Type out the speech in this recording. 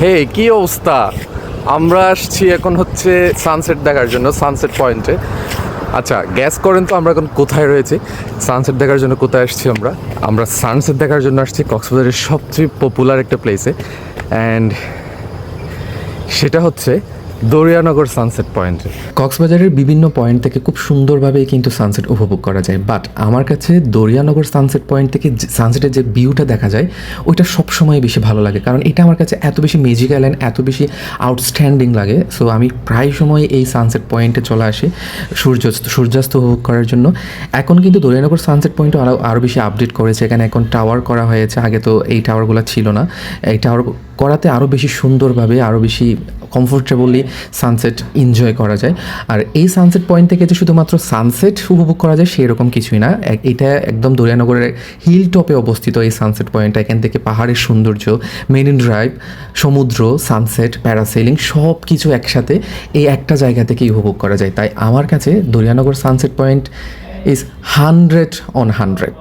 হে কি অবস্থা। আমরা আসছি এখন হচ্ছে সানসেট দেখার জন্য, সানসেট পয়েন্টে। আচ্ছা গ্যাস করেন তো আমরা এখন কোথায় রয়েছি, সানসেট দেখার জন্য কোথায় আসছি? আমরা আমরা সানসেট দেখার জন্য আসছি কক্সবাজারের সবচেয়ে পপুলার একটা প্লেসে, অ্যান্ড সেটা হচ্ছে দরিয়ানগর সানসেট পয়েন্টে। কক্সবাজারের বিভিন্ন পয়েন্ট থেকে খুব সুন্দরভাবে কিন্তু সানসেট উপভোগ করা যায়, বাট আমার কাছে দরিয়ানগর সানসেট পয়েন্ট থেকে সানসেটের যে ভিউটা দেখা যায় ওইটা সবসময় বেশি ভালো লাগে, কারণ এটা আমার কাছে এত বেশি ম্যাজিক্যাল অ্যান্ড এত বেশি আউটস্ট্যান্ডিং লাগে। সো আমি প্রায় সময় এই সানসেট পয়েন্টে চলে আসি সূর্যাস্ত উপভোগ করার জন্য। এখন কিন্তু দরিয়ানগর সানসেট পয়েন্টও আরও বেশি আপডেট করেছে, এখানে এখন টাওয়ার করা হয়েছে, আগে তো এই টাওয়ারগুলো ছিল না। এই টাওয়ার করাতে আরও বেশি সুন্দরভাবে আরও বেশি কমফোর্টেবলি সানসেট এনজয় করা যায়। আর এই সানসেট পয়েন্ট থেকে যে শুধুমাত্র সানসেট উপভোগ করা যায় সেরকম কিছুই না, এটা একদম দরিয়ানগরের হিল টপে অবস্থিত এই সানসেট পয়েন্টটা। এখান থেকে পাহাড়ের সৌন্দর্য, মেরিন ড্রাইভ, সমুদ্র, সানসেট, প্যারাসেলিং সব কিছু একসাথে এই একটা জায়গা থেকেই উপভোগ করা যায়। তাই আমার কাছে দরিয়ানগর সানসেট পয়েন্ট ইজ 100/100।